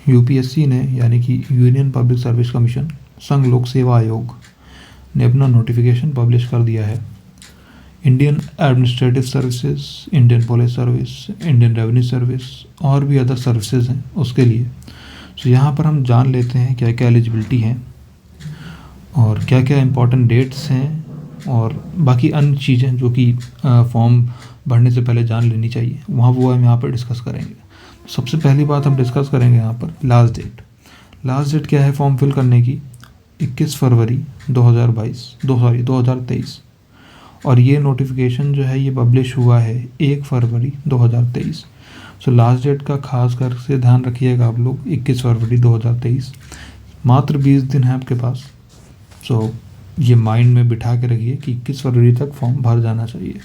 UPSC ने यानी कि यूनियन पब्लिक सर्विस कमीशन संघ लोक सेवा आयोग ने अपना नोटिफिकेशन पब्लिश कर दिया है। Indian administrative services, Indian police service, Indian revenue service और भी अदर सर्विसेज हैं उसके लिए। तो यहाँ पर हम जान लेते हैं क्या क्या एलिजिबिलिटी है और क्या क्या इंपॉर्टेंट डेट्स हैं और बाकी अन्य चीज़ें जो कि फॉर्म भरने से पहले जान लेनी चाहिए, वो हम यहाँ पर डिस्कस करेंगे। सबसे पहली बात हम डिस्कस करेंगे यहाँ पर लास्ट डेट। लास्ट डेट क्या है फॉर्म फिल करने की? 21 फरवरी 2023 और ये नोटिफिकेशन जो है ये पब्लिश हुआ है 1 फरवरी 2023। सो लास्ट डेट का खास कर से ध्यान रखिएगा आप लोग, 21 फरवरी 2023। मात्र 20 दिन है आपके पास। सो ये माइंड में बिठा के रखिए कि 21 फरवरी तक फॉर्म भर जाना चाहिए।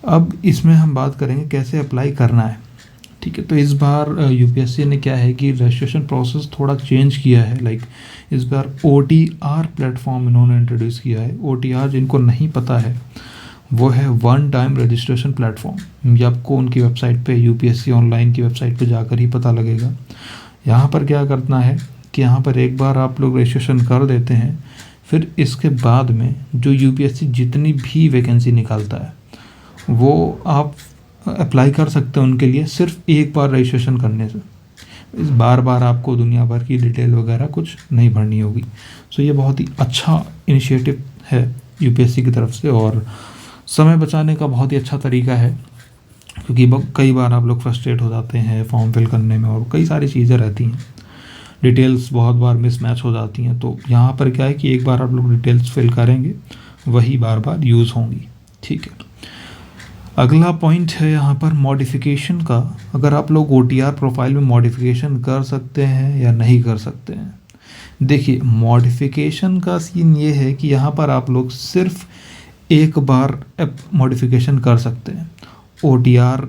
अब इसमें हम बात करेंगे कैसे अप्लाई करना है। ठीक है, तो इस बार यूपीएससी ने क्या है कि रजिस्ट्रेशन प्रोसेस थोड़ा चेंज किया है। लाइक इस बार OTR प्लेटफॉर्म इन्होंने इंट्रोड्यूस किया है। OTR जिनको नहीं पता है वो है वन टाइम रजिस्ट्रेशन प्लेटफॉर्म। ये आपको उनकी वेबसाइट पे, यूपीएससी ऑनलाइन की वेबसाइट पे जाकर ही पता लगेगा। यहाँ पर क्या करना है कि यहाँ पर एक बार आप लोग रजिस्ट्रेशन कर देते हैं, फिर इसके बाद में जो यूपीएससी जितनी भी वैकेंसी निकालता है वो आप अप्लाई कर सकते हैं उनके लिए सिर्फ एक बार रजिस्ट्रेशन करने से। इस बार बार आपको दुनिया भर की डिटेल वगैरह कुछ नहीं भरनी होगी। सो ये बहुत ही अच्छा इनिशिएटिव है यूपीएससी की तरफ से और समय बचाने का बहुत ही अच्छा तरीका है, क्योंकि कई बार आप लोग फ्रस्ट्रेट हो जाते हैं फॉर्म फिल करने में और कई सारी चीज़ें रहती हैं, डिटेल्स बहुत बार मिसमैच हो जाती हैं। तो यहाँ पर क्या है कि एक बार आप लोग डिटेल्स फिल करेंगे वही बार बार यूज़ होंगी। ठीक है, अगला पॉइंट है यहाँ पर मॉडिफिकेशन का। अगर आप लोग OTR प्रोफाइल में मॉडिफिकेशन कर सकते हैं या नहीं कर सकते हैं। देखिए, मॉडिफिकेशन का सीन ये है कि यहाँ पर आप लोग सिर्फ एक बार मॉडिफिकेशन कर सकते हैं। OTR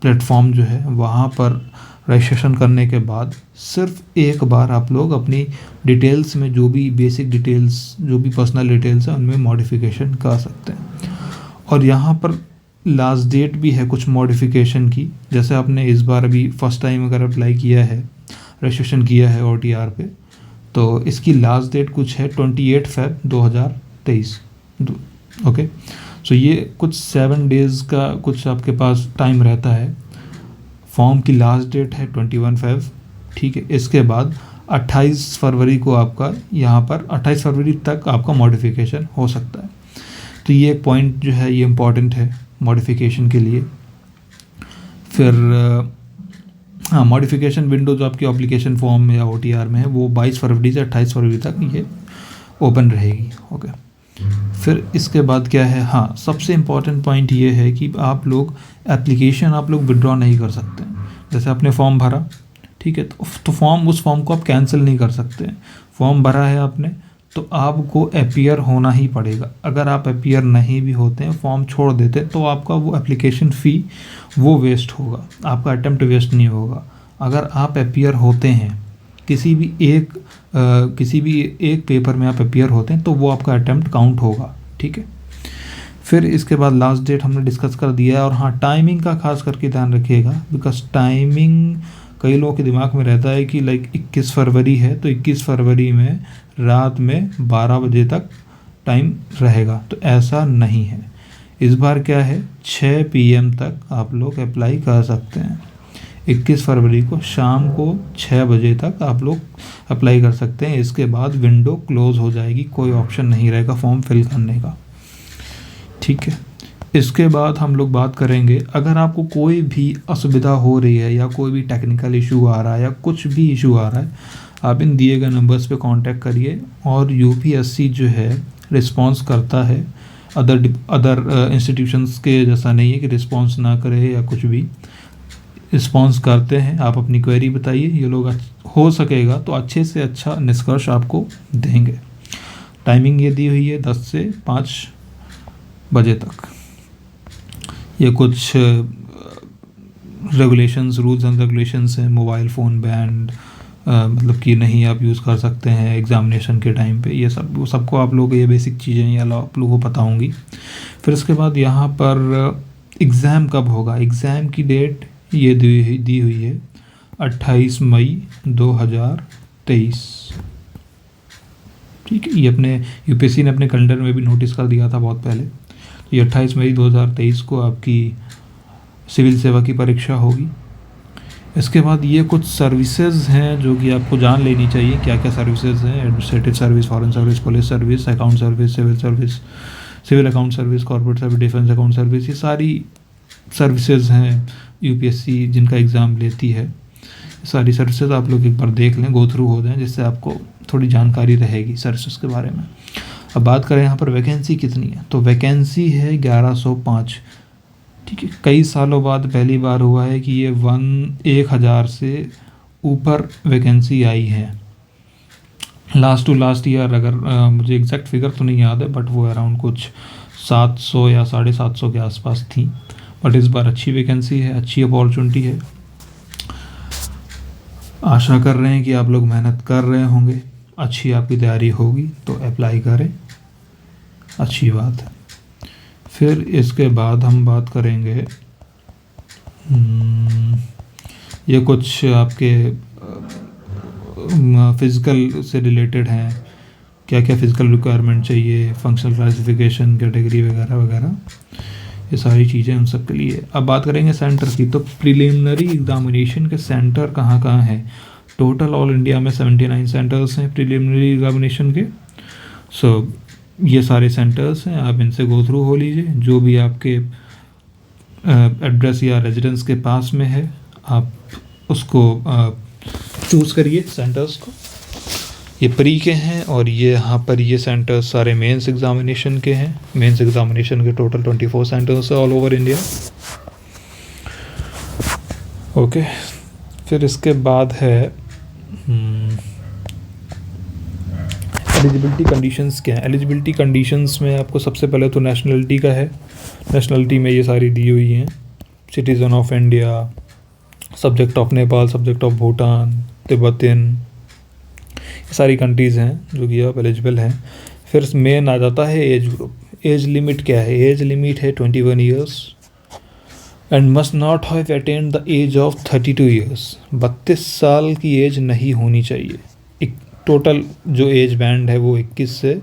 प्लेटफॉर्म जो है वहाँ पर रजिस्ट्रेशन करने के बाद सिर्फ एक बार आप लोग अपनी डिटेल्स में जो भी बेसिक डिटेल्स, जो भी पर्सनल डिटेल्स हैं उनमें मॉडिफिकेशन कर सकते हैं। और यहाँ पर लास्ट डेट भी है कुछ मॉडिफिकेशन की। जैसे आपने इस बार अभी फर्स्ट टाइम अगर अप्लाई किया है, रजिस्ट्रेशन किया है OTR पे, तो इसकी लास्ट डेट कुछ है 28 फेब 2023। ओके, सो ये कुछ 7 डेज़ का कुछ आपके पास टाइम रहता है। फॉर्म की लास्ट डेट है 21 फेब। ठीक है, इसके बाद 28 फरवरी को आपका यहाँ पर 28 फरवरी तक आपका मॉडिफिकेशन हो सकता है। तो ये एक पॉइंट जो है ये इम्पॉर्टेंट है मॉडिफिकेशन के लिए। फिर हाँ, मॉडिफिकेशन विंडो जो आपकी एप्लीकेशन फॉर्म में या OTR में है वो 22 फरवरी से 28 फरवरी तक ये ओपन रहेगी। ओके, फिर इसके बाद क्या है, हाँ सबसे इम्पॉर्टेंट पॉइंट ये है कि आप लोग एप्लीकेशन आप लोग विड्रॉ नहीं कर सकते। जैसे आपने फॉर्म भरा, ठीक है, तो उस फॉर्म को आप कैंसिल नहीं कर सकते। फॉर्म भरा है आपने तो आपको अपीयर होना ही पड़ेगा। अगर आप अपीयर नहीं भी होते हैं, फॉर्म छोड़ देते हैं, तो आपका वो एप्लीकेशन फ़ी वो वेस्ट होगा, आपका अटेम्प्ट वेस्ट नहीं होगा। अगर आप अपीयर होते हैं किसी भी एक पेपर में आप अपीयर होते हैं तो वो आपका अटेम्प्ट काउंट होगा। ठीक है, फिर इसके बाद लास्ट डेट हमने डिस्कस कर दिया है। और हाँ, टाइमिंग का खास करके ध्यान रखिएगा, बिकॉज टाइमिंग कई लोगों के दिमाग में रहता है कि लाइक 21 फरवरी है तो 21 फरवरी में रात में 12 बजे तक टाइम रहेगा, तो ऐसा नहीं है। इस बार क्या है, 6 PM तक आप लोग अप्लाई कर सकते हैं। 21 फरवरी को शाम को 6 बजे तक आप लोग अप्लाई कर सकते हैं। इसके बाद विंडो क्लोज़ हो जाएगी, कोई ऑप्शन नहीं रहेगा फॉर्म फिल करने का। ठीक है, इसके बाद हम लोग बात करेंगे, अगर आपको कोई भी असुविधा हो रही है या कोई भी टेक्निकल इशू आ रहा है या कुछ भी इशू आ रहा है, आप इन दिए गए नंबर्स पे कांटेक्ट करिए। और यूपीएससी जो है रिस्पांस करता है, अदर इंस्टीट्यूशंस के जैसा नहीं है कि रिस्पांस ना करे या कुछ भी, रिस्पांस करते हैं। आप अपनी क्वेरी बताइए, ये लोग हो सकेगा तो अच्छे से अच्छा निष्कर्ष आपको देंगे। टाइमिंग ये दी हुई है 10 से 5 बजे तक। ये कुछ रेगुलेशंस, रूल्स एंड रेगुलेशंस हैं। मोबाइल फ़ोन बैंड, मतलब कि नहीं आप यूज़ कर सकते हैं एग्ज़ामिनेशन के टाइम पे। ये सबको आप लोग ये बेसिक चीज़ें ये आप लोगों को पता होंगी। फिर उसके बाद यहाँ पर एग्ज़ाम कब होगा, एग्ज़ाम की डेट ये दी हुई है 28 मई 2023। ठीक है, ये अपने यूपीएससी ने अपने कैलेंडर में भी नोटिस कर दिया था बहुत पहले। तो ये 28 मई 2023 को आपकी सिविल सेवा की परीक्षा होगी। इसके बाद ये कुछ सर्विसेज हैं जो कि आपको जान लेनी चाहिए, क्या क्या सर्विसेज हैं। Administrative service, foreign service, police service, account service, civil service, civil account service, corporate service, defence account service, ये सारी सर्विसेज हैं यूपीएससी जिनका एग्ज़ाम लेती है। सारी सर्विसेज आप लोग एक बार देख लें, गो थ्रू हो जाएं, जिससे आपको थोड़ी जानकारी रहेगी सर्विसेज के बारे में। अब बात करें यहाँ पर वैकेंसी कितनी है, तो वैकेंसी है 1105। ठीक है, कई सालों बाद पहली बार हुआ है कि ये 1000 से ऊपर वैकेंसी आई है। लास्ट टू लास्ट ईयर अगर मुझे एग्जैक्ट फिगर तो नहीं याद है, बट वो अराउंड कुछ 700 या 750 के आसपास थी। बट इस बार अच्छी वैकेंसी है, अच्छी अपॉर्चुनिटी है। आशा कर रहे हैं कि आप लोग मेहनत कर रहे होंगे, अच्छी आपकी तैयारी होगी तो अप्लाई करें, अच्छी बात है। फिर इसके बाद हम बात करेंगे ये कुछ आपके फ़िज़िकल से रिलेटेड हैं, क्या क्या फ़िज़िकल रिक्वायरमेंट चाहिए, फंक्शनल क्लासिफिकेशन, कैटेगरी वगैरह वगैरह, ये सारी चीज़ें उन सब के लिए। अब बात करेंगे सेंटर की, तो प्रिलिमिनरी एग्जामिनेशन के सेंटर कहाँ कहाँ हैं। टोटल ऑल इंडिया में 79 सेंटर्स हैं प्रिलिमिनरी एग्जामिनेशन के। ये सारे सेंटर्स हैं, आप इनसे गो थ्रू हो लीजिए। जो भी आपके एड्रेस या रेजिडेंस के पास में है आप उसको चूज़ करिए सेंटर्स को। ये प्री के हैं और ये यहाँ पर ये सेंटर्स सारे मेंस एग्जामिनेशन के हैं। मेंस एग्जामिनेशन के total 24 centres all over India. Okay, फिर इसके बाद है एलिजिबिलिटी कंडीशंस क्या है। एलिजिबिलिटी कंडीशंस में आपको सबसे पहले तो नेशनलिटी का है। नेशनलिटी में ये सारी दी हुई हैं, citizen of India, subject of Nepal, subject of Bhutan, Tibetan, ये सारी कंट्रीज़ हैं जो कि आप एलिजिबल हैं। फिर मेन आ जाता है एज ग्रुप। एज लिमिट क्या है, एज लिमिट है 21 years and must not have attend the age of 32 years. 32 साल की एज नहीं होनी चाहिए। टोटल जो एज बैंड है वो 21 से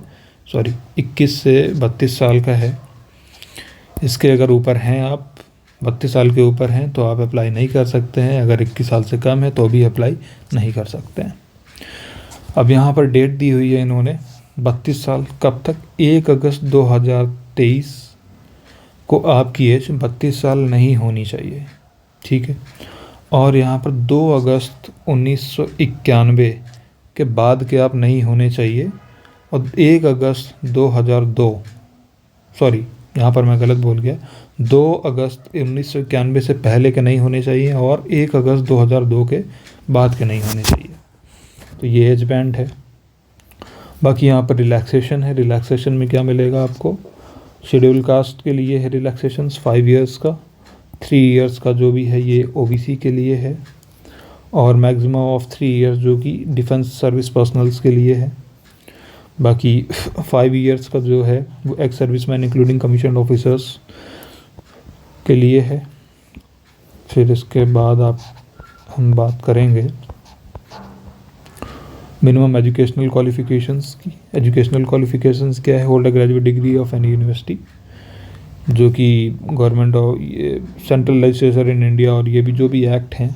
32 साल का है। इसके अगर ऊपर हैं आप 32 साल के ऊपर हैं तो आप अप्लाई नहीं कर सकते हैं। अगर 21 साल से कम है तो भी अप्लाई नहीं कर सकते हैं। अब यहाँ पर डेट दी हुई है इन्होंने 32 साल कब तक, 1 अगस्त 2023 को आपकी एज 32 साल नहीं होनी चाहिए। ठीक है, और यहाँ पर 2 अगस्त 1991 के बाद के आप नहीं होने चाहिए, और 1 अगस्त 2002 यहाँ पर मैं गलत बोल गया, 2 अगस्त 1991 से पहले के नहीं होने चाहिए और 1 अगस्त 2002 के बाद के नहीं होने चाहिए। तो ये एज बैंड है। बाकी यहाँ पर रिलैक्सेशन है। रिलैक्सेशन में क्या मिलेगा आपको, शेड्यूल कास्ट के लिए है रिलैक्सेशन 5 इयर्स का, 3 इयर्स का जो भी है ये ओबीसी के लिए है, और मैक्सिमम ऑफ 3 इयर्स जो कि डिफेंस सर्विस पर्सनल्स के लिए है। बाकी 5 इयर्स का जो है वो ex serviceman including commission officers के लिए है। फिर इसके बाद हम बात करेंगे मिनिमम एजुकेशनल क्वालिफिकेशंस की। एजुकेशनल क्वालिफिकेशंस क्या है, hold a graduate degree of any university, जो कि गवर्नमेंट और सेंट्रल लेजिस्लेचर इन इंडिया और ये भी जो भी एक्ट हैं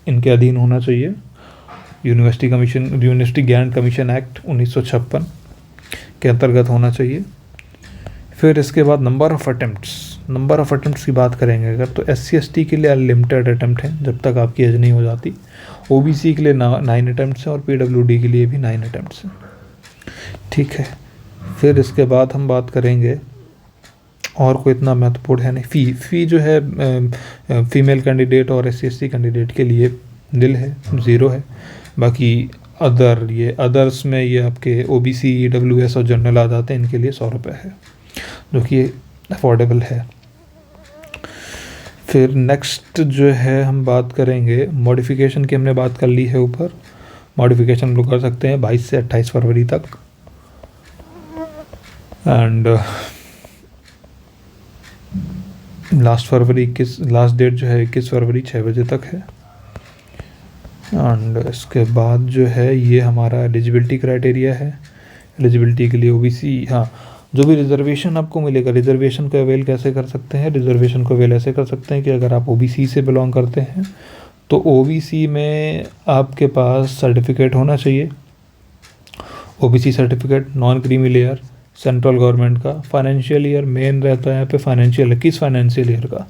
इनके अधीन होना चाहिए। यूनिवर्सिटी ग्रांट कमीशन एक्ट 1956 के अंतर्गत होना चाहिए। फिर इसके बाद नंबर ऑफ़ अटैम्प्ट्स की बात करेंगे अगर, तो SC/ST के लिए अनलिमिटेड अटैम्प्ट हैं जब तक आपकी एज नहीं हो जाती। OBC के लिए 9 अटैम्प्ट्स हैं और PWD के लिए भी 9 अटैम्प्ट्स हैं। ठीक है, फिर इसके बाद हम बात करेंगे और कोई इतना महत्वपूर्ण है नहीं। फ़ी जो है फीमेल कैंडिडेट और SC/ST कैंडिडेट के लिए निल है, 0 है। बाकी अदर्स में ये आपके OBC, EWS और जनरल आ जाते हैं, इनके लिए 100 रुपये है, जो कि अफोर्डेबल है। फिर नेक्स्ट जो है हम बात करेंगे मॉडिफिकेशन की। हमने बात कर ली है ऊपर, मॉडिफिकेशन हम लोग कर सकते हैं 22 से 28 फरवरी तक, एंड लास्ट डेट जो है 21 फरवरी 6 बजे तक है। एंड इसके बाद जो है ये हमारा एलिजिबिलिटी क्राइटेरिया है। एलिजिबिलिटी के लिए ओबीसी, हाँ, जो भी रिजर्वेशन आपको मिलेगा, रिजर्वेशन को अवेल कैसे कर सकते हैं? रिजर्वेशन को अवेल ऐसे कर सकते हैं कि अगर आप ओबीसी से बिलोंग करते हैं तो ओबीसी में आपके पास सर्टिफिकेट होना चाहिए, OBC certificate, non creamy layer, central government का। फाइनेंशियल ईयर मेन रहता है यहाँ पे फाइनेंशियल, किस फाइनेंशियल ईयर का?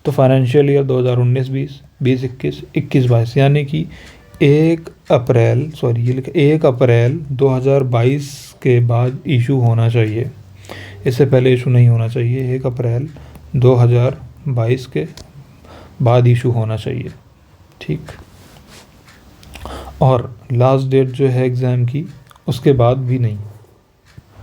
तो फाइनेंशियल ईयर 2019-20, 20-21, 21-22, यानी कि 1 अप्रैल 2022 के बाद इशू होना चाहिए, इससे पहले इशू नहीं होना चाहिए। 1 अप्रैल 2022 के बाद इशू होना चाहिए, ठीक। और लास्ट डेट जो है एग्ज़ाम की, उसके बाद भी नहीं,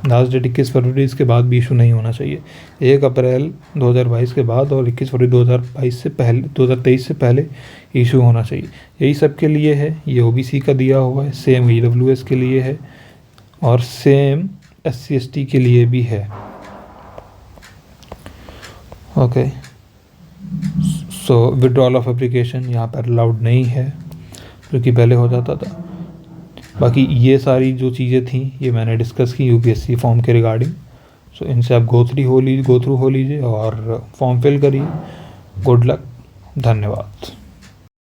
लास्ट डेट 21 फरवरी, इसके बाद भी इशू नहीं होना चाहिए। 1 अप्रैल 2022 के बाद और 21 फरवरी 2023 से पहले इशू होना चाहिए। यही सब के लिए है, ये ओबीसी का दिया हुआ है, सेम ईडब्ल्यूएस के लिए है और सेम SC/ST के लिए भी है। Okay, so withdrawal of application यहाँ पर अलाउड नहीं है, जो कि पहले हो जाता था। बाकी ये सारी जो चीज़ें थी ये मैंने डिस्कस की यूपीएससी फॉर्म के रिगार्डिंग। सो इनसे आप गो थ्रू हो लीजिए और फॉर्म फिल करिए। गुड लक, धन्यवाद।